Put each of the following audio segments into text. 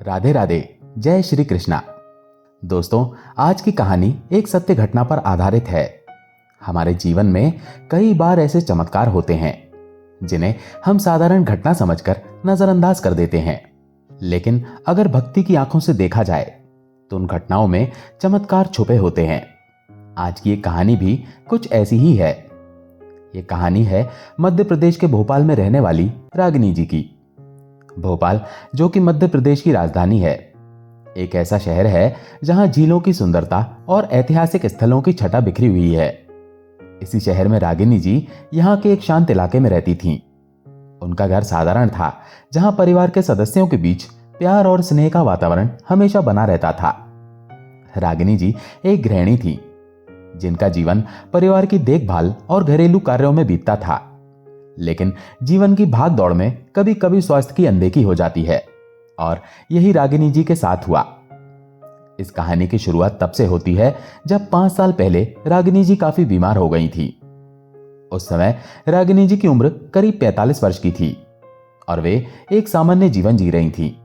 राधे राधे। जय श्री कृष्णा। दोस्तों, आज की कहानी एक सत्य घटना पर आधारित है। हमारे जीवन में कई बार ऐसे चमत्कार होते हैं जिन्हें हम साधारण घटना समझकर नजरअंदाज कर देते हैं, लेकिन अगर भक्ति की आंखों से देखा जाए तो उन घटनाओं में चमत्कार छुपे होते हैं। आज की ये कहानी भी कुछ ऐसी ही है। ये कहानी है मध्य प्रदेश के भोपाल में रहने वाली रागिनी जी की। भोपाल, जो कि मध्य प्रदेश की राजधानी है, एक ऐसा शहर है जहां झीलों की सुंदरता और ऐतिहासिक स्थलों की छटा बिखरी हुई है। इसी शहर में रागिनी जी यहां के एक शांत इलाके में रहती थीं। उनका घर साधारण था, जहां परिवार के सदस्यों के बीच प्यार और स्नेह का वातावरण हमेशा बना रहता था। रागिनी जी एक गृहिणी थी, जिनका जीवन परिवार की देखभाल और घरेलू कार्यों में बीतता था। लेकिन जीवन की भाग दौड़ में कभी कभी स्वास्थ्य की अनदेखी हो जाती है, और यही रागिनी जी के साथ हुआ। इस कहानी की शुरुआत तब से होती है जब 5 साल पहले रागिनी जी काफी बीमार हो गई थी। उस समय रागिनी जी की उम्र करीब 45 वर्ष की थी और वे एक सामान्य जीवन जी रही थी।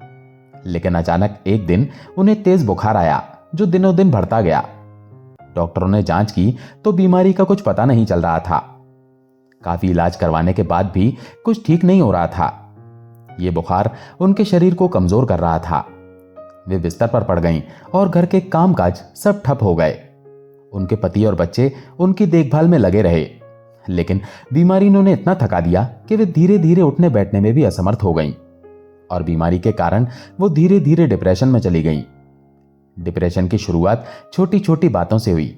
लेकिन अचानक एक दिन उन्हें तेज बुखार आया, जो दिनों दिन बढ़ता गया। डॉक्टरों ने जांच की तो बीमारी का कुछ पता नहीं चल रहा था। काफी इलाज करवाने के बाद भी कुछ ठीक नहीं हो रहा था। यह बुखार उनके शरीर को कमजोर कर रहा था। वे बिस्तर पर पड़ गईं और घर के कामकाज सब ठप हो गए। उनके पति और बच्चे उनकी देखभाल में लगे रहे, लेकिन बीमारी ने उन्हें इतना थका दिया कि वे धीरे धीरे उठने बैठने में भी असमर्थ हो गईं, और बीमारी के कारण वो धीरे धीरे डिप्रेशन में चली गईं। डिप्रेशन की शुरुआत छोटी छोटी बातों से हुई।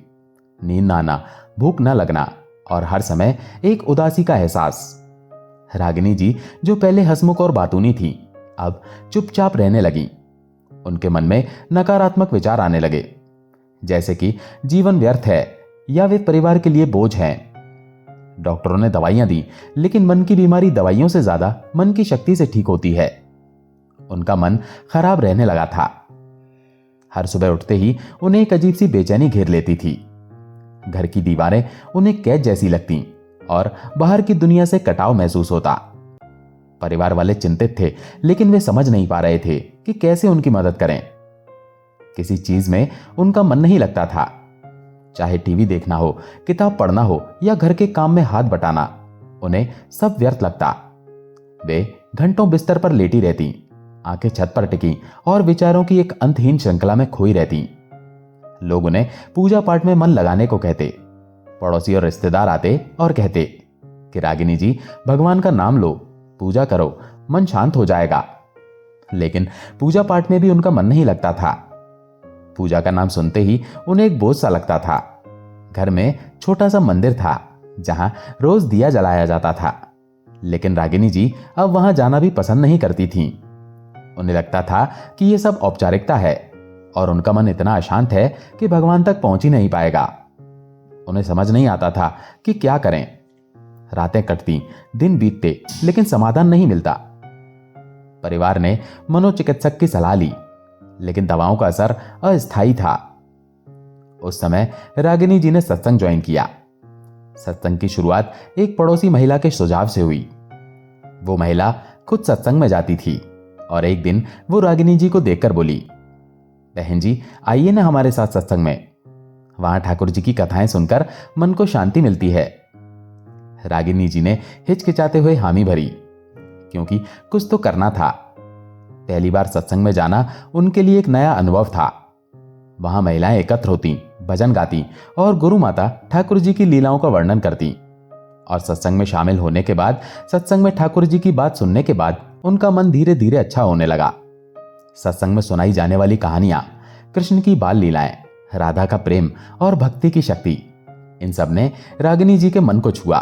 नींद न आना, भूख न लगना और हर समय एक उदासी का एहसास। रागिनी जी, जो पहले हंसमुख और बातूनी थी, अब चुपचाप रहने लगी। उनके मन में नकारात्मक विचार आने लगे, जैसे कि जीवन व्यर्थ है या वे परिवार के लिए बोझ हैं। डॉक्टरों ने दवाइयां दी, लेकिन मन की बीमारी दवाइयों से ज्यादा मन की शक्ति से ठीक होती है। उनका मन खराब रहने लगा था। हर सुबह उठते ही उन्हें एक अजीब सी बेचैनी घेर लेती थी। घर की दीवारें उन्हें कैद जैसी लगती और बाहर की दुनिया से कटाव महसूस होता। परिवार वाले चिंतित थे, लेकिन वे समझ नहीं पा रहे थे कि कैसे उनकी मदद करें। किसी चीज में उनका मन नहीं लगता था, चाहे टीवी देखना हो, किताब पढ़ना हो या घर के काम में हाथ बटाना, उन्हें सब व्यर्थ लगता। वे घंटों बिस्तर पर लेटी रहती, आंखें छत पर टिकी और विचारों की एक अंतहीन श्रृंखला में खोई रहती। लोग उन्हें पूजा पाठ में मन लगाने को कहते। पड़ोसी और रिश्तेदार आते और कहते कि रागिनी जी, भगवान का नाम लो, पूजा करो, मन शांत हो जाएगा। लेकिन पूजा पाठ में भी उनका मन नहीं लगता था। पूजा का नाम सुनते ही उन्हें एक बोझ सा लगता था। घर में छोटा सा मंदिर था, जहां रोज दिया जलाया जाता था, लेकिन रागिनी जी अब वहां जाना भी पसंद नहीं करती थीं। उन्हें लगता था कि यह सब औपचारिकता है और उनका मन इतना अशांत है कि भगवान तक पहुंच ही नहीं पाएगा। उन्हें समझ नहीं आता था कि क्या करें। रातें कटती, दिन बीतते, लेकिन समाधान नहीं मिलता। परिवार ने मनोचिकित्सक की सलाह ली, लेकिन दवाओं का असर अस्थायी था। उस समय रागिनी जी ने सत्संग ज्वाइन किया। सत्संग की शुरुआत एक पड़ोसी महिला के सुझाव से हुई। वो महिला खुद सत्संग में जाती थी और एक दिन वो रागिनी जी को देखकर बोली, बहन जी, आइए ना हमारे साथ सत्संग में। वहां ठाकुर जी की कथाएं सुनकर मन को शांति मिलती है। रागिनी जी ने हिचकिचाते हुए हामी भरी, क्योंकि कुछ तो करना था। पहली बार सत्संग में जाना उनके लिए एक नया अनुभव था। वहां महिलाएं एकत्र होती, भजन गाती और गुरु माता ठाकुर जी की लीलाओं का वर्णन करती। और सत्संग में शामिल होने के बाद, सत्संग में ठाकुर जी की बात सुनने के बाद उनका मन धीरे धीरे अच्छा होने लगा। सत्संग में सुनाई जाने वाली कहानियां, कृष्ण की बाल लीलाएं, राधा का प्रेम और भक्ति की शक्ति, इन सब ने रागिनी जी के मन को छुआ।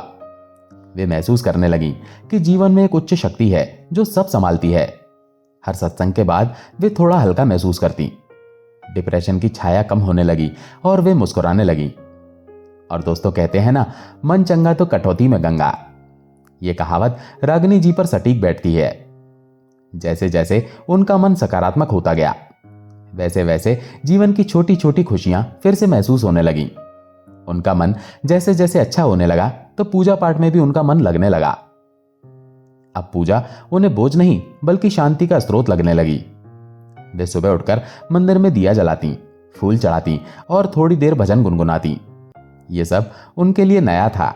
वे महसूस करने लगी कि जीवन में एक उच्च शक्ति है जो सब संभालती है। हर सत्संग के बाद वे थोड़ा हल्का महसूस करती। डिप्रेशन की छाया कम होने लगी और वे मुस्कुराने लगी। और दोस्तों, कहते हैं ना, मन चंगा तो कटौती में गंगा। ये कहावत रागिनी जी पर सटीक बैठती है। जैसे जैसे उनका मन सकारात्मक होता गया, वैसे वैसे जीवन की छोटी छोटी खुशियां फिर से महसूस होने लगीं। उनका मन जैसे जैसे अच्छा होने लगा तो पूजा पाठ में भी उनका मन लगने लगा। अब पूजा उन्हें बोझ नहीं बल्कि शांति का स्रोत लगने लगी। वे सुबह उठकर मंदिर में दिया जलाती, फूल चढ़ाती और थोड़ी देर भजन गुनगुनाती। ये सब उनके लिए नया था,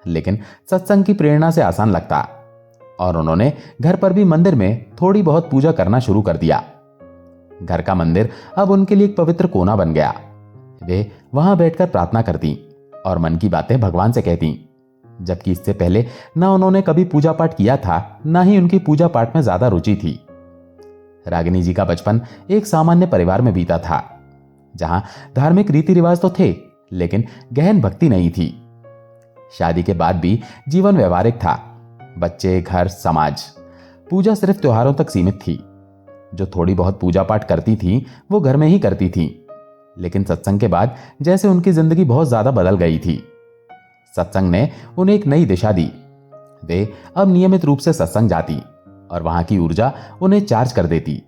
लेकिन सत्संग की प्रेरणा से आसान लगता, और उन्होंने घर पर भी मंदिर में थोड़ी बहुत पूजा करना शुरू कर दिया। घर का मंदिर अब उनके लिए एक पवित्र कोना बन गया। वे वहां बैठकर प्रार्थना करती और मन की बातें भगवान से कहती, जबकि इससे पहले ना उन्होंने कभी पूजा पाठ किया था, ना ही उनकी पूजा पाठ में ज्यादा रुचि थी। रागिनी जी का बचपन एक सामान्य परिवार में बीता था, जहां धार्मिक रीति रिवाज तो थे, लेकिन गहन भक्ति नहीं थी। शादी के बाद भी जीवन व्यवहारिक था। बच्चे, घर, समाज। पूजा सिर्फ त्योहारों तक सीमित थी। जो थोड़ी बहुत पूजा पाठ करती थी वो घर में ही करती थी, लेकिन सत्संग के बाद जैसे उनकी जिंदगी बहुत ज्यादा बदल गई थी। सत्संग ने उन्हें एक नई दिशा दी। वे अब नियमित रूप से सत्संग जाती और वहां की ऊर्जा उन्हें चार्ज कर देती।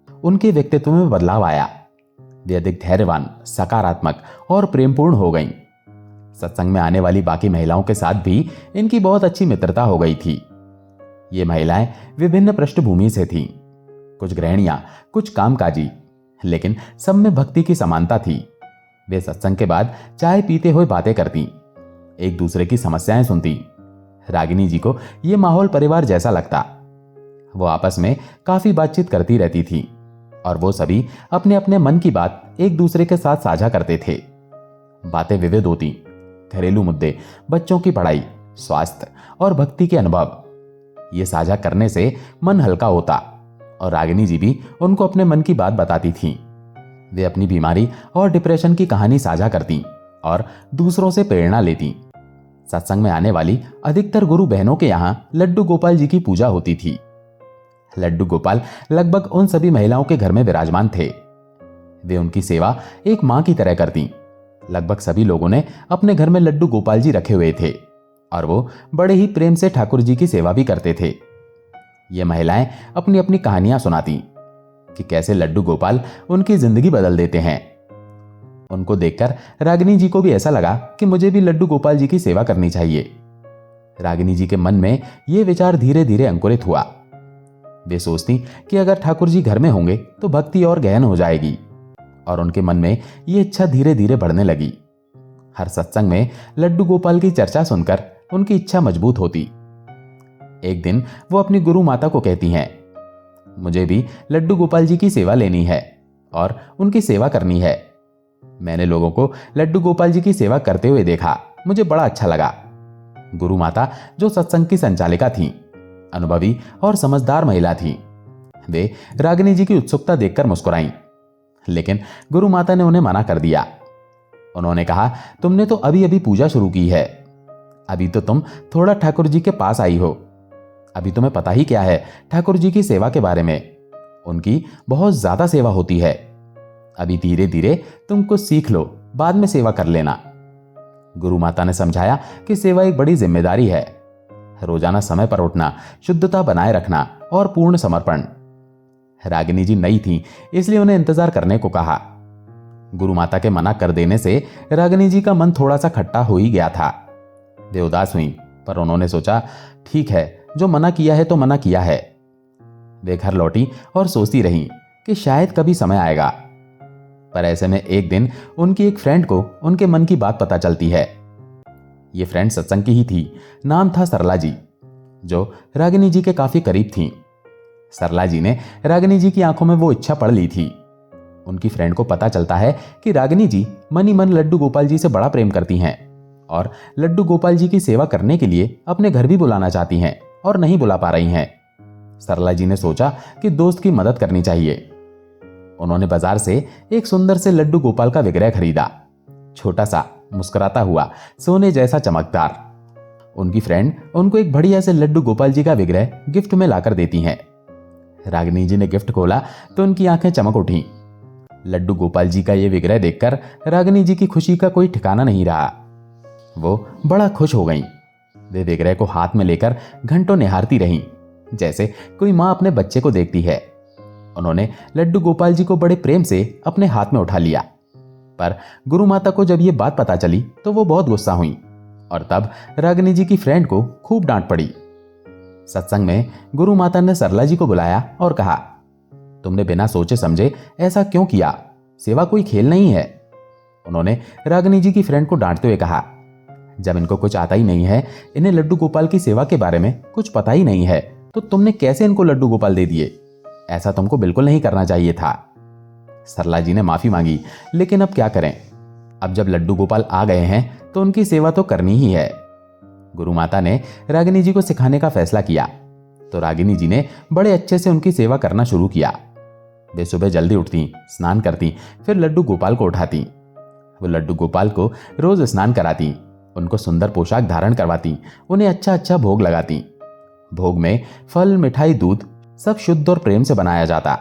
उनके व्यक्तित्व में बदलाव आया। वे अधिक धैर्यवान, सकारात्मक और प्रेमपूर्ण हो गईं। सत्संग में आने वाली बाकी महिलाओं के साथ भी इनकी बहुत अच्छी मित्रता हो गई थी। ये महिलाएं विभिन्न पृष्ठभूमि से थीं, कुछ गृहिणियां, कुछ कामकाजी, लेकिन सब में भक्ति की समानता थी। वे सत्संग के बाद चाय पीते हुए बातें करती, एक दूसरे की समस्याएं सुनती। रागिनी जी को यह माहौल परिवार जैसा लगता। वो आपस में काफी बातचीत करती रहती थी और वो सभी अपने अपने मन की बात एक दूसरे के साथ साझा करते थे। बातें विविध होती, घरेलू मुद्दे, बच्चों की पढ़ाई, स्वास्थ्य और भक्ति के अनुभव। ये साझा करने से मन हल्का होता और रागिनी जी भी उनको अपने मन की बात बताती थीं। वे अपनी बीमारी और डिप्रेशन की कहानी साझा करती और दूसरों से प्रेरणा लेती। सत्संग में आने वाली अधिकतर गुरु बहनों के यहाँ लड्डू गोपाल जी की पूजा होती थी। लड्डू गोपाल लगभग उन सभी महिलाओं के घर में विराजमान थे। वे उनकी सेवा एक मां की तरह करती। लगभग सभी लोगों ने अपने घर में लड्डू गोपाल जी रखे हुए थे और वो बड़े ही प्रेम से ठाकुर जी की सेवा भी करते थे। ये महिलाएं अपनी अपनी कहानियां सुनाती कि कैसे लड्डू गोपाल उनकी जिंदगी बदल देते हैं। उनको देखकर रागिनी जी को भी ऐसा लगा कि मुझे भी लड्डू गोपाल जी की सेवा करनी चाहिए। रागिनी जी के मन में यह विचार धीरे धीरे अंकुरित हुआ। वे सोचती कि अगर ठाकुर जी घर में होंगे तो भक्ति और गहन हो जाएगी, और उनके मन में यह इच्छा धीरे धीरे बढ़ने लगी। हर सत्संग में लड्डू गोपाल की चर्चा सुनकर उनकी इच्छा मजबूत होती। एक दिन वो अपनी गुरु माता को कहती हैं, मुझे भी लड्डू गोपाल जी की सेवा लेनी है और उनकी सेवा करनी है। मैंने लोगों को लड्डू गोपाल जी की सेवा करते हुए देखा, मुझे बड़ा अच्छा लगा। गुरु माता, जो सत्संग की संचालिका थीं, अनुभवी और समझदार महिला थीं, वे रागिनी जी की उत्सुकता देखकर मुस्कुराईं, लेकिन गुरु माता ने उन्हें मना कर दिया। उन्होंने कहा, तुमने तो अभी अभी पूजा शुरू की है, अभी तो तुम थोड़ा ठाकुर जी के पास आई हो, अभी तुम्हें पता ही क्या है ठाकुर जी की सेवा के बारे में। उनकी बहुत ज्यादा सेवा होती है। अभी धीरे धीरे तुम कुछ सीख लो, बाद में सेवा कर लेना। गुरु माता ने समझाया कि सेवा एक बड़ी जिम्मेदारी है। रोजाना समय पर उठना, शुद्धता बनाए रखना और पूर्ण समर्पण। रागिनी जी नई थी, इसलिए उन्हें इंतजार करने को कहा। गुरु माता के मना कर देने से रागिनी जी का मन थोड़ा सा खट्टा हो ही गया था। वे उदास हुई, पर उन्होंने सोचा, ठीक है, जो मना किया है तो मना किया है। वे घर लौटी और सोचती रहीं कि शायद कभी समय आएगा। पर ऐसे में एक दिन उनकी एक फ्रेंड को उनके मन की बात पता चलती है। ये फ्रेंड सत्संग की ही थी। नाम था सरला जी, जो रागिनी जी के काफी करीब थीं। सरला जी ने रागिनी जी की आंखों में वो इच्छा पढ़ ली थी। उनकी फ्रेंड को पता चलता है कि रागिनी जी मन ही मन लड्डू गोपाल जी से बड़ा प्रेम करती हैं और लड्डू गोपाल जी की सेवा करने के लिए अपने घर भी बुलाना चाहती हैं और नहीं बुला पा रही हैं। सरला जी ने सोचा कि दोस्त की मदद करनी चाहिए। उन्होंने बाजार से एक सुंदर से लड्डू गोपाल का विग्रह खरीदा, छोटा सा, मुस्कुराता हुआ, सोने जैसा चमकदार। उनकी फ्रेंड उनको एक बढ़िया से लड्डू गोपाल जी का विग्रह गिफ्ट में लाकर देती हैं। रागिनी जी ने गिफ्ट खोला तो उनकी आंखें चमक उठी। लड्डू गोपाल जी का यह विग्रह देखकर रागिनी जी की खुशी का कोई ठिकाना नहीं रहा। वो बड़ा खुश हो गईं। वे विग्रह को हाथ में लेकर घंटों निहारती रहीं, जैसे कोई मां अपने बच्चे को देखती है। उन्होंने लड्डू गोपाल जी को बड़े प्रेम से अपने हाथ में उठा लिया। पर गुरु माता को जब यह बात पता चली तो वो बहुत गुस्सा हुई और तब रागिनी जी की फ्रेंड को खूब डांट पड़ी। सत्संग में गुरु माता ने सरला जी को बुलाया और कहा, तुमने बिना सोचे समझे ऐसा क्यों किया? सेवा कोई खेल नहीं है। उन्होंने रागिनी जी की फ्रेंड को डांटते हुए कहा, जब इनको कुछ आता ही नहीं है, इन्हें लड्डू गोपाल की सेवा के बारे में कुछ पता ही नहीं है, तो तुमने कैसे इनको लड्डू गोपाल दे दिए? ऐसा तुमको बिल्कुल नहीं करना चाहिए था। सरला जी ने माफी मांगी, लेकिन अब क्या करें? अब जब लड्डू गोपाल आ गए हैं तो उनकी सेवा तो करनी ही है। गुरु माता ने रागिनी जी को सिखाने का फैसला किया, तो रागिनी जी ने बड़े अच्छे से उनकी सेवा करना शुरू किया। वे सुबह जल्दी उठती, स्नान करती, फिर लड्डू गोपाल को उठाती। वो लड्डू गोपाल को रोज स्नान कराती, उनको सुंदर पोशाक धारण करवाती, उन्हें अच्छा अच्छा भोग लगाती। भोग में फल, मिठाई, दूध सब शुद्ध और प्रेम से बनाया जाता।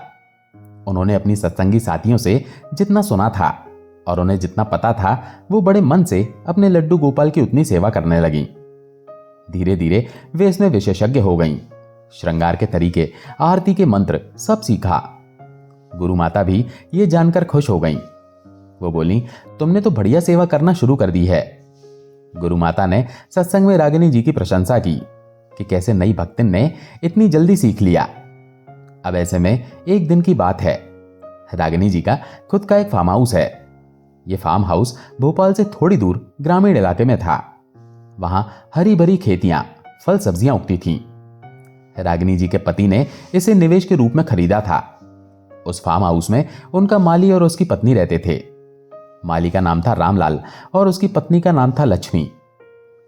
उन्होंने अपनी सत्संगी साथियों से जितना सुना था और उन्हें जितना पता था, वो बड़े मन से अपने लड्डू गोपाल की उतनी सेवा करने लगी। धीरे धीरे वे इसमें विशेषज्ञ हो गईं। श्रृंगार के तरीके, आरती के मंत्र सब सीखा। गुरु माता भी ये जानकर खुश हो गईं। वो बोली, तुमने तो बढ़िया सेवा करना शुरू कर दी है। गुरु माता ने सत्संग में रागिनी जी की प्रशंसा की कि कैसे नई भक्तिन ने इतनी जल्दी सीख लिया। अब ऐसे में एक दिन की बात है, रागिनी जी का खुद का एक फार्म हाउस है। यह फार्म हाउस भोपाल से थोड़ी दूर ग्रामीण इलाके में था। वहां हरी भरी खेतियां, फल सब्जियां उगती थीं। रागिनी जी के पति ने इसे निवेश के रूप में खरीदा था। उस फार्म हाउस में उनका माली और उसकी पत्नी रहते थे। माली का नाम था रामलाल और उसकी पत्नी का नाम था लक्ष्मी।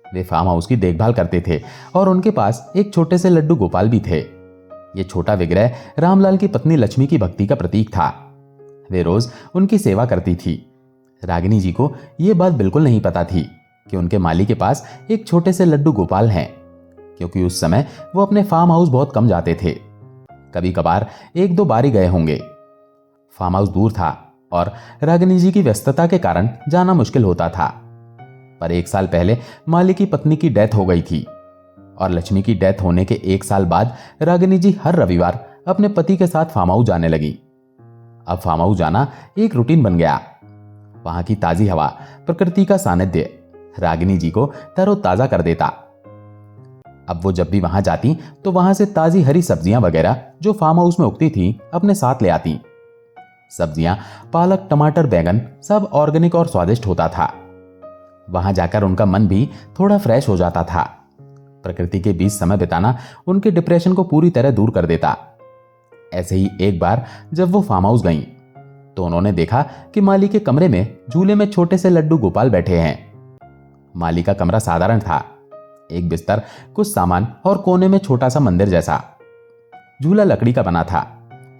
वे फार्म हाउस की देखभाल करते थे और उनके पास एक छोटे से लड्डू गोपाल भी थे। ये छोटा विग्रह रामलाल की पत्नी लक्ष्मी की भक्ति का प्रतीक था। वे रोज उनकी सेवा करती थी। रागिनी जी को यह बात बिल्कुल नहीं पता थी कि उनके माली के पास एक छोटे से लड्डू गोपाल हैं, क्योंकि उस समय वो अपने फार्म हाउस बहुत कम जाते थे। कभी कभार एक दो बार ही गए होंगे। फार्म हाउस दूर था और रागिनी जी की व्यस्तता के कारण जाना मुश्किल होता था। पर एक साल पहले माली की पत्नी की डेथ हो गई थी और लक्ष्मी की डेथ होने के एक साल बाद रागिनी जी हर रविवार अपने पति के साथ फार्म हाउस जाने लगी। अब फार्म हाउस जाना एक रूटीन बन गया। वहां की ताजी हवा, प्रकृति का सानिध्य रागिनी जी को तरोताजा कर देता। अब वो जब भी वहां जाती तो वहां से ताजी हरी सब्जियां वगैरह जो फार्म हाउस में उगती थी अपने साथ ले आती। सब्जियां पालक, टमाटर, बैंगन सब ऑर्गेनिक और स्वादिष्ट होता था। वहां जाकर उनका मन भी थोड़ा फ्रेश हो जाता था। प्रकृति के बीच समय बिताना उनके डिप्रेशन को पूरी तरह दूर कर देता। ऐसे ही एक बार जब वो फार्म हाउस गईं, तो उन्होंने देखा कि माली के कमरे में झूले में छोटे से लड्डू गोपाल बैठे हैं। माली का कमरा साधारण था, एक बिस्तर, कुछ सामान और कोने में छोटा सा मंदिर जैसा। झूला लकड़ी का बना था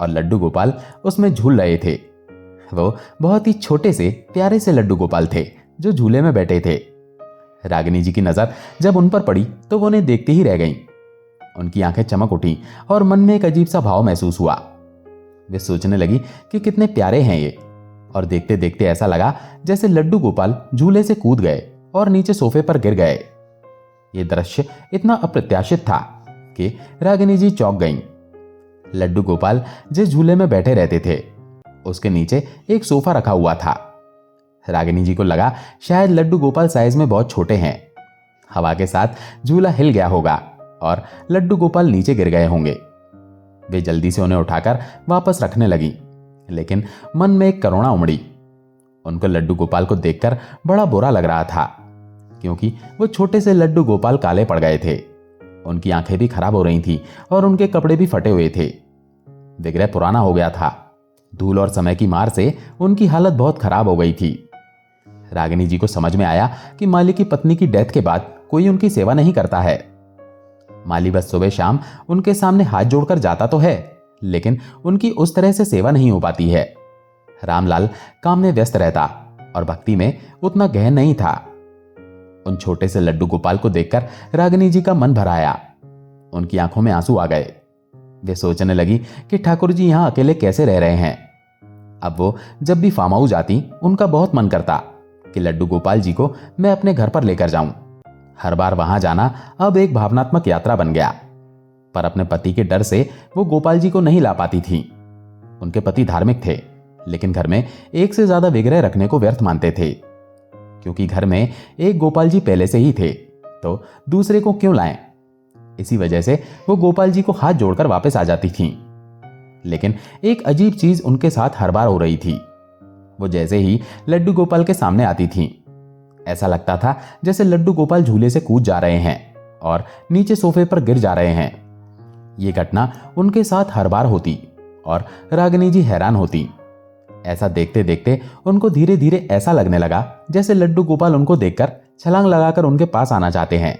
और लड्डू गोपाल उसमें झूल रहे थे। वो बहुत ही छोटे से प्यारे से लड्डू गोपाल थे जो झूले में बैठे थे। रागिनी जी की नजर जब उन पर पड़ी तो वो उन्हें देखते ही रह गईं। उनकी आंखें चमक उठी और मन में एक अजीब सा भाव महसूस हुआ। वे सोचने लगी कि कितने प्यारे हैं ये, और देखते देखते ऐसा लगा जैसे लड्डू गोपाल झूले से कूद गए और नीचे सोफे पर गिर गए। ये दृश्य इतना अप्रत्याशित था कि रागिनी जी चौंक गईं। लड्डू गोपाल जिस झूले में बैठे रहते थे उसके नीचे एक सोफा रखा हुआ था। रागिनी जी को लगा शायद लड्डू गोपाल साइज में बहुत छोटे हैं। हवा के साथ झूला हिल गया होगा और लड्डू गोपाल नीचे गिर गए होंगे। वे जल्दी से उन्हें उठाकर वापस रखने लगी, लेकिन मन में एक करुणा उमड़ी। उनको लड्डू गोपाल को देखकर बड़ा बुरा लग रहा था, क्योंकि वो छोटे से लड्डू गोपाल काले पड़ गए थे। उनकी आंखें भी खराब हो रही थीं और उनके कपड़े भी फटे हुए थे। विग्रह पुराना हो गया था। धूल और समय की मार से उनकी हालत बहुत खराब हो गई थी। रागिनी जी को समझ में आया कि माली की पत्नी की डेथ के बाद कोई उनकी सेवा नहीं करता है। माली बस सुबह शाम उनके सामने हाथ जोड़कर जाता तो है, लेकिन उनकी उस तरह से सेवा नहीं हो पाती है। रामलाल काम में व्यस्त रहता और भक्ति में उतना गहन नहीं था। उन छोटे से लड्डू गोपाल को देखकर रागिनी जी का मन भर आया। उनकी आंखों में आंसू आ गए। वे सोचने लगी कि ठाकुर जी यहां अकेले कैसे रह रहे हैं। अब वो जब भी फार्म हाउस जाती उनका बहुत मन करता कि लड्डू गोपाल जी को मैं अपने घर पर लेकर जाऊं। हर बार वहां जाना अब एक भावनात्मक यात्रा बन गया। पर अपने पति के डर से वो गोपाल जी को नहीं ला पाती थी। उनके पति धार्मिक थे, लेकिन घर में एक से ज्यादा विग्रह रखने को व्यर्थ मानते थे। क्योंकि घर में एक गोपाल जी पहले से ही थे, तो दूसरे को क्यों लाएं? इसी वजह से वो गोपाल जी को हाथ जोड़कर वापस आ जाती थीं। लेकिन एक अजीब चीज उनके साथ हर बार हो रही थी। वो जैसे ही लड्डू गोपाल के सामने आती थीं, ऐसा लगता था जैसे लड्डू गोपाल झूले से कूद जा रहे हैं और नीचे सोफे पर गिर जा रहे हैं। ये घटना उनके साथ हर बार होती और रागिनी जी हैरान होती। ऐसा देखते देखते उनको धीरे धीरे ऐसा लगने लगा जैसे लड्डू गोपाल उनको देखकर छलांग लगाकर उनके पास आना चाहते हैं।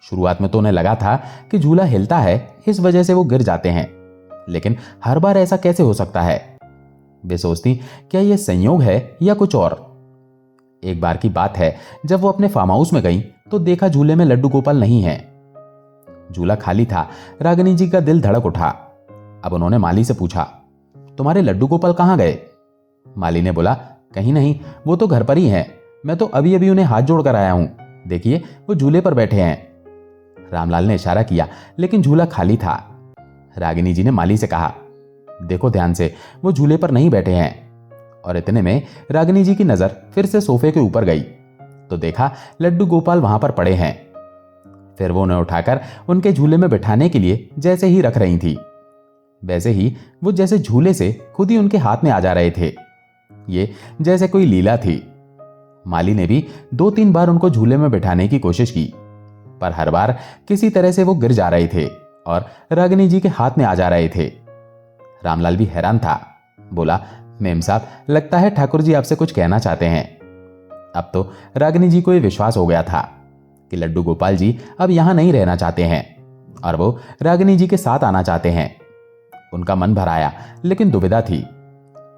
शुरुआत में तो उन्हें लगा था कि झूला हिलता है, इस वजह से वो गिर जाते हैं, लेकिन हर बार ऐसा कैसे हो सकता है? वे सोचती, क्या यह संयोग है या कुछ और? एक बार की बात है, जब वो अपने फार्म हाउस में गई तो देखा झूले में लड्डू गोपाल नहीं है। झूला खाली था। रागिनी जी का दिल धड़क उठा। अब उन्होंने माली से पूछा, तुम्हारे लड्डू गोपाल कहां गए? माली ने बोला, कहीं नहीं, वो तो घर पर ही हैं। मैं तो अभी अभी उन्हें हाथ जोड़कर आया हूं। देखिए, वो झूले पर बैठे हैं। रामलाल ने इशारा किया, लेकिन झूला खाली था। रागिनी जी ने माली से कहा, देखो ध्यान से, वो झूले पर नहीं बैठे हैं। और इतने में रागिनी जी की नजर फिर से सोफे के ऊपर गई तो देखा लड्डू गोपाल वहां पर पड़े हैं। फिर वो उन्हें उठाकर उनके झूले में बिठाने के लिए जैसे ही रख रही थी, वैसे ही वो जैसे झूले से खुद ही उनके हाथ में आ जा रहे थे। ये जैसे कोई लीला थी। माली ने भी 2-3 बार उनको झूले में बिठाने की कोशिश की, पर हर बार किसी तरह से वो गिर जा रहे थे और रागिनी जी के हाथ में आ जा रहे थे। रामलाल भी हैरान था। बोला, मेम साहब, लगता है ठाकुर जी आपसे कुछ कहना चाहते हैं। अब तो रागिनी जी को यह विश्वास हो गया था कि लड्डू गोपाल जी अब यहां नहीं रहना चाहते हैं और वो रागिनी जी के साथ आना चाहते हैं। उनका मन भर आया, लेकिन दुविधा थी,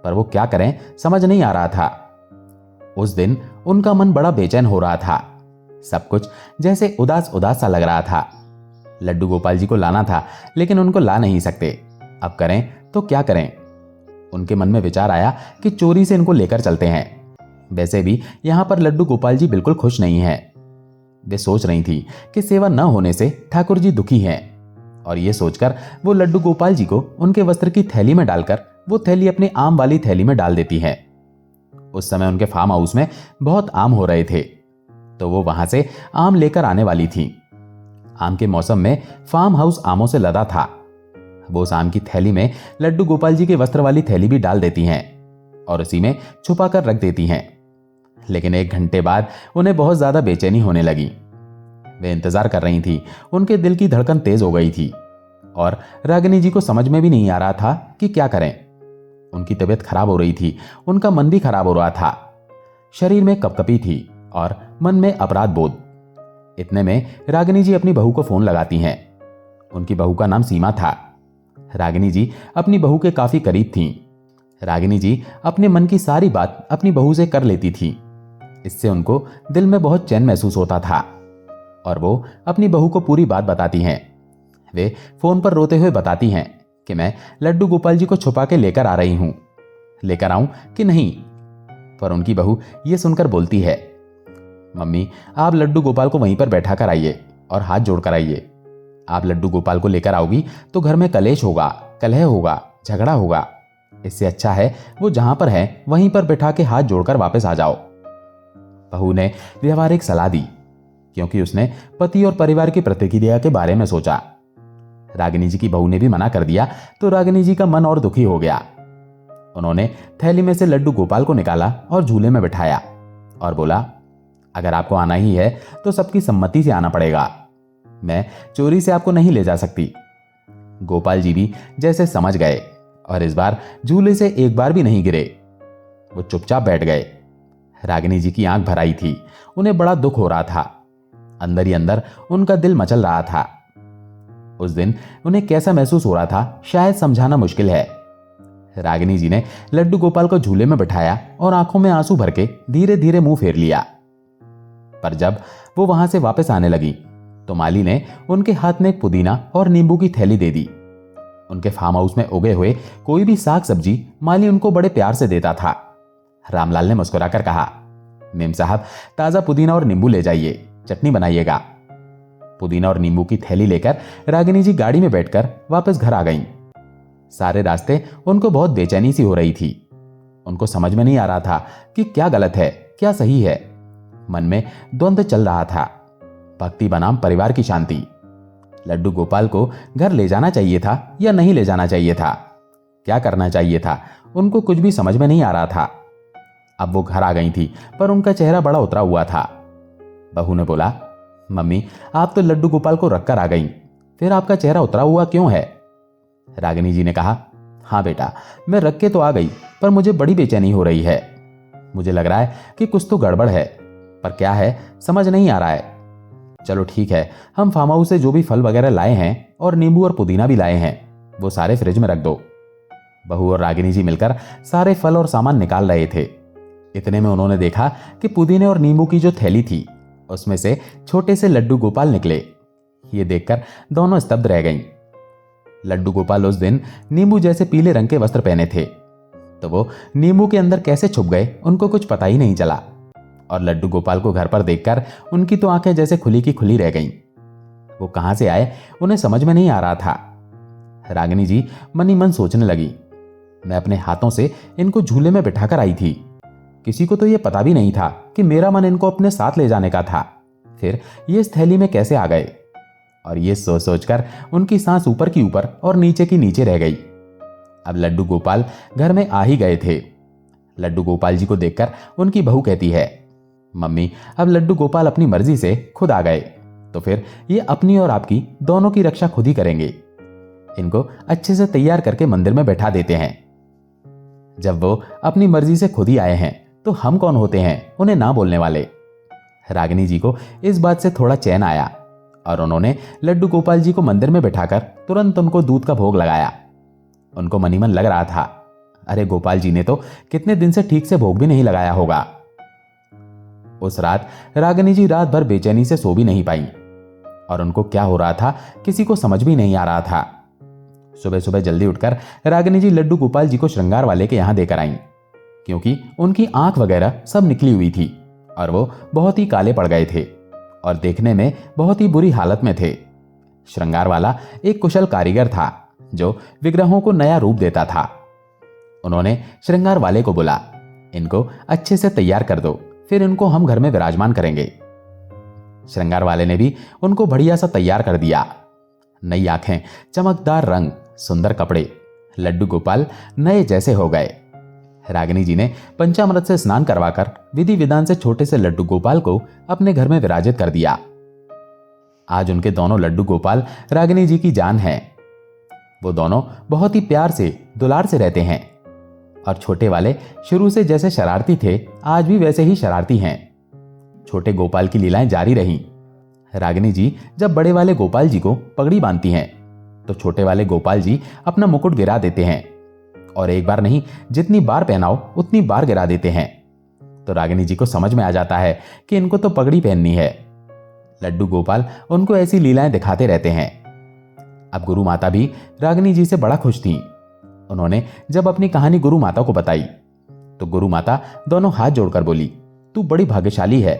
पर वो क्या करें समझ नहीं आ रहा था। उस दिन उनका मन बड़ा बेचैन हो रहा था। सब कुछ जैसे उदास उदास सा लग रहा था। लड्डू गोपाल जी को लाना था, लेकिन उनको ला नहीं सकते। अब करें तो क्या करें? उनके मन में विचार आया कि चोरी से इनको लेकर चलते हैं। वैसे भी यहां पर लड्डू गोपाल जी बिल्कुल खुश नहीं हैं। वे सोच रही थी कि सेवा न होने से ठाकुर जी दुखी हैं, और ये सोचकर वो लड्डू गोपाल जी को उनके वस्त्र की थैली में डालकर वो थैली अपनी आम वाली थैली में डाल देती हैं। उस समय उनके फार्म हाउस में बहुत आम हो रहे थे, तो वो वहां से आम लेकर आने वाली थी। आम के मौसम में फार्म हाउस आमों से लदा था। वो उस आम की थैली में लड्डू गोपाल जी के वस्त्र वाली थैली भी डाल देती हैं और उसी में छुपा कर रख देती हैं। लेकिन 1 घंटे बाद उन्हें बहुत ज्यादा बेचैनी होने लगी। वे इंतजार कर रही थी। उनके दिल की धड़कन तेज हो गई थी और रागिनी जी को समझ में भी नहीं आ रहा था कि क्या करें। उनकी तबीयत खराब हो रही थी, उनका मन भी खराब हो रहा था। शरीर में कपकपी थी और मन में अपराध बोध। इतने में रागिनी जी अपनी बहू को फोन लगाती हैं। उनकी बहू का नाम सीमा था। रागिनी जी अपनी बहू के काफी करीब थीं। रागिनी जी अपने मन की सारी बात अपनी बहू से कर लेती थी। इससे उनको दिल में बहुत चैन महसूस होता था और वो अपनी बहू को पूरी बात बताती हैं। वे फोन पर रोते हुए बताती हैं कि मैं लड्डू गोपाल जी को छुपा के लेकर आ रही हूं, लेकर आऊं कि नहीं? पर उनकी बहू ये सुनकर बोलती है, मम्मी, आप लड्डू गोपाल को वहीं पर बैठा कर आइए और हाथ जोड़ कर आइए। आप लड्डू गोपाल को लेकर आओगी तो घर में कलेश होगा, कलह होगा, झगड़ा होगा। इससे अच्छा है वो जहां पर है वहीं पर बैठा के हाथ जोड़कर वापस आ जाओ। बहू ने व्यवहारिक सलाह दी, क्योंकि उसने पति और परिवार की प्रतिक्रिया के बारे में सोचा। रागिनी जी की बहू ने भी मना कर दिया तो रागिनी जी का मन और दुखी हो गया। उन्होंने थैली में से लड्डू गोपाल को निकाला और झूले में बिठाया और बोला, अगर आपको आना ही है तो सबकी सम्मति से आना पड़ेगा। मैं चोरी से आपको नहीं ले जा सकती। गोपाल जी भी जैसे समझ गए और इस बार झूले से एक बार भी नहीं गिरे। वो चुपचाप बैठ गए। रागिनी जी की आंख भर आई थी। उन्हें बड़ा दुख हो रहा था। अंदर ही अंदर उनका दिल मचल रहा था। उस दिन उन्हें कैसा महसूस हो रहा था शायद समझाना मुश्किल है। रागिनी जी ने लड्डू गोपाल को झूले में बिठाया और आंखों में आंसू भर के धीरे धीरे मुंह फेर लिया। पर जब वो वहां से वापस आने लगी तो माली ने उनके हाथ में एक पुदीना और नींबू की थैली दे दी। उनके फार्म हाउस में उगे हुए कोई भी साग सब्जी माली उनको बड़े प्यार से देता था। रामलाल ने मुस्कुराकर कहा, मेम साहब, ताजा पुदीना और नींबू ले जाइए, चटनी बनाइएगा। पुदीना और नींबू की थैली लेकर रागिनी जी गाड़ी में बैठकर वापस घर आ गईं। सारे रास्ते उनको बहुत बेचैनी सी हो रही थी। उनको समझ में नहीं आ रहा था कि क्या गलत है, क्या सही है। मन में द्वंद्व चल रहा था। भक्ति बनाम परिवार की शांति। लड्डू गोपाल को घर ले जाना चाहिए था या नहीं ले जाना चाहिए था? क्या करना चाहिए था, उनको कुछ भी समझ में नहीं आ रहा था। अब वो घर आ गई थी, पर उनका चेहरा बड़ा उतरा हुआ था। बहू ने बोला, मम्मी आप तो लड्डू गोपाल को रखकर आ गई, फिर आपका चेहरा उतरा हुआ क्यों है? रागिनी जी ने कहा, हाँ बेटा, मैं रख के तो आ गई, पर मुझे बड़ी बेचैनी हो रही है। मुझे लग रहा है कि कुछ तो गड़बड़ है, पर क्या है समझ नहीं आ रहा है। चलो ठीक है, हम फार्म हाउस से जो भी फल वगैरह लाए हैं और नींबू और पुदीना भी लाए हैं, वो सारे फ्रिज में रख दो। बहू और रागिनी जी मिलकर सारे फल और सामान निकाल रहे थे। इतने में उन्होंने देखा कि पुदीने और नींबू की जो थैली थी उसमें से छोटे से लड्डू गोपाल निकले। ये देखकर दोनों स्तब्ध रह गईं। लड्डू गोपाल उस दिन नींबू जैसे पीले रंग के वस्त्र पहने थे, तो वो नींबू के अंदर कैसे छुप गए उनको कुछ पता ही नहीं चला। और लड्डू गोपाल को घर पर देखकर उनकी तो आंखें जैसे खुली की खुली रह गईं। वो कहां से आए उन्हें समझ में नहीं आ रहा था। रागिनी जी मन ही मन सोचने लगी, मैं अपने हाथों से इनको झूले में बिठाकर आई थी, किसी को तो यह पता भी नहीं था कि मेरा मन इनको अपने साथ ले जाने का था, फिर ये इस थैली में कैसे आ गए? और ये सोच सोचकर उनकी सांस ऊपर की ऊपर और नीचे की नीचे रह गई। अब लड्डू गोपाल घर में आ ही गए थे। लड्डू गोपाल जी को देखकर उनकी बहू कहती है, मम्मी अब लड्डू गोपाल अपनी मर्जी से खुद आ गए, तो फिर ये अपनी और आपकी दोनों की रक्षा खुद ही करेंगे। इनको अच्छे से तैयार करके मंदिर में बैठा देते हैं। जब वो अपनी मर्जी से खुद ही आए हैं तो हम कौन होते हैं उन्हें ना बोलने वाले। रागिनी जी को इस बात से थोड़ा चैन आया और उन्होंने लड्डू गोपाल जी को मंदिर में बैठाकर तुरंत उनको दूध का भोग लगाया। उनको मनी मन लग रहा था, अरे गोपाल जी ने तो कितने दिन से ठीक से भोग भी नहीं लगाया होगा। उस रात रागिनी जी रात भर बेचैनी से सो भी नहीं पाई और उनको क्या हो रहा था किसी को समझ भी नहीं आ रहा था। सुबह सुबह जल्दी उठकर रागिनी जी लड्डू गोपाल जी को श्रृंगार वाले के यहां देकर आईं, क्योंकि उनकी आंख वगैरह सब निकली हुई थी और वो बहुत ही काले पड़ गए थे और देखने में बहुत ही बुरी हालत में थे। श्रृंगार वाला एक कुशल कारीगर था जो विग्रहों को नया रूप देता था। उन्होंने श्रृंगार वाले को बोला, इनको अच्छे से तैयार कर दो, फिर इनको हम घर में विराजमान करेंगे। श्रृंगार वाले ने भी उनको बढ़िया सा तैयार कर दिया। नई आंखें, चमकदार रंग, सुंदर कपड़े, लड्डू गोपाल नए जैसे हो गए। रागिनी जी ने पंचामृत से स्नान करवाकर विधि विधान से छोटे से लड्डू गोपाल को अपने घर में विराजित कर दिया। आज उनके दोनों लड्डू गोपाल रागिनी जी की जान हैं। वो दोनों बहुत ही प्यार से दुलार से रहते हैं और छोटे वाले शुरू से जैसे शरारती थे आज भी वैसे ही शरारती हैं। छोटे गोपाल की लीलाएं जारी रहीं। रागिनी जी जब बड़े वाले गोपाल जी को पगड़ी बांधती हैं तो छोटे वाले गोपाल जी अपना मुकुट गिरा देते हैं और एक बार नहीं जितनी बार पहनाओ उतनी बार गिरा देते हैं। तो रागिनी जी को समझ में आ जाता है कि इनको तो पगड़ी पहननी है। लड्डू गोपाल उनको ऐसी लीलाएं दिखाते रहते हैं। अब गुरु माता भी रागिनी जी से बड़ा खुश थी। उन्होंने जब अपनी कहानी गुरु माता को बताई तो गुरु माता दोनों हाथ जोड़कर बोली, तू बड़ी भाग्यशाली है।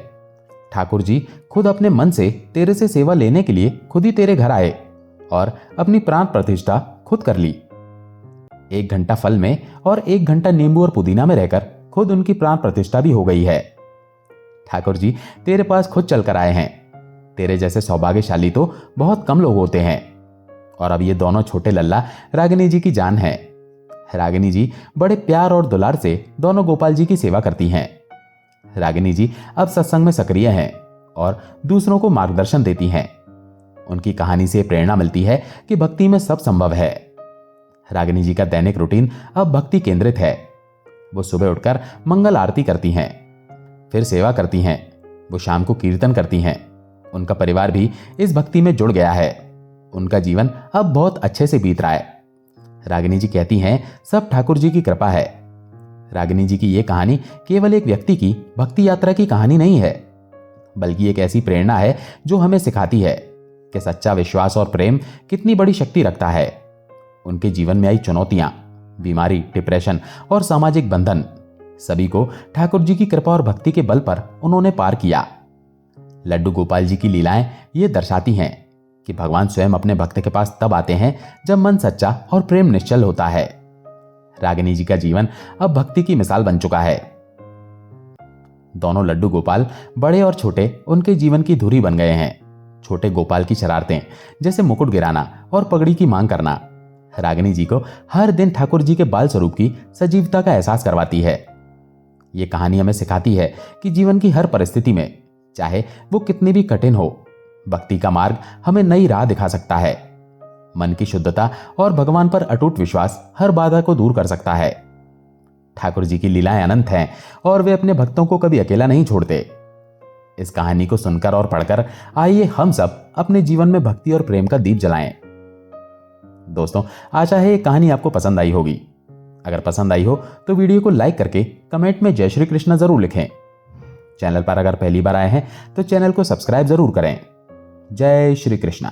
ठाकुर जी खुद अपने मन से तेरे से सेवा लेने के लिए खुद ही तेरे घर आए और अपनी प्राण प्रतिष्ठा खुद कर ली। 1 घंटा फल में और 1 घंटा नींबू और पुदीना में रहकर खुद उनकी प्राण प्रतिष्ठा भी हो गई है। ठाकुर जी तेरे पास खुद चलकर आए हैं। तेरे जैसे सौभाग्यशाली तो बहुत कम लोग होते हैं। और अब ये दोनों छोटे लल्ला रागिनी जी की जान है। रागिनी जी बड़े प्यार और दुलार से दोनों गोपाल जी की सेवा करती हैं। रागिनी जी अब सत्संग में सक्रिय हैं और दूसरों को मार्गदर्शन देती हैं। उनकी कहानी से प्रेरणा मिलती है कि भक्ति में सब संभव है। रागिनी जी का दैनिक रूटीन अब भक्ति केंद्रित है। वो सुबह उठकर मंगल आरती करती हैं, फिर सेवा करती हैं। वो शाम को कीर्तन करती हैं। उनका परिवार भी इस भक्ति में जुड़ गया है। उनका जीवन अब बहुत अच्छे से बीत रहा है। रागिनी जी कहती हैं, सब ठाकुर जी की कृपा है। रागिनी जी की यह कहानी केवल एक व्यक्ति की भक्ति यात्रा की कहानी नहीं है, बल्कि एक ऐसी प्रेरणा है जो हमें सिखाती है कि सच्चा विश्वास और प्रेम कितनी बड़ी शक्ति रखता है। उनके जीवन में आई चुनौतियां, बीमारी, डिप्रेशन और सामाजिक बंधन, सभी को ठाकुर जी की कृपा और भक्ति के बल पर उन्होंने पार किया। लड्डू गोपाल जी की लीलाएं ये दर्शाती हैं कि भगवान स्वयं अपने भक्त के पास तब आते हैं जब मन सच्चा और प्रेम निश्चल होता है। रागिनी जी का जीवन अब भक्ति की मिसाल बन चुका है। दोनों लड्डू गोपाल बड़े और छोटे उनके जीवन की धुरी बन गए हैं। छोटे गोपाल की शरारतें जैसे मुकुट गिराना और पगड़ी की मांग करना रागिनी जी को हर दिन ठाकुर जी के बाल स्वरूप की सजीवता का एहसास करवाती है। ये कहानी हमें सिखाती है कि जीवन की हर परिस्थिति में, चाहे वो कितनी भी कठिन हो, भक्ति का मार्ग हमें नई राह दिखा सकता है। मन की शुद्धता और भगवान पर अटूट विश्वास हर बाधा को दूर कर सकता है। ठाकुर जी की लीलाएं अनंत हैं और वे अपने भक्तों को कभी अकेला नहीं छोड़ते। इस कहानी को सुनकर और पढ़कर आइए हम सब अपने जीवन में भक्ति और प्रेम का दीप जलाएं। दोस्तों, आशा है ये कहानी आपको पसंद आई होगी। अगर पसंद आई हो तो वीडियो को लाइक करके कमेंट में जय श्री कृष्ण जरूर लिखें। चैनल पर अगर पहली बार आए हैं तो चैनल को सब्सक्राइब जरूर करें। जय श्री कृष्ण।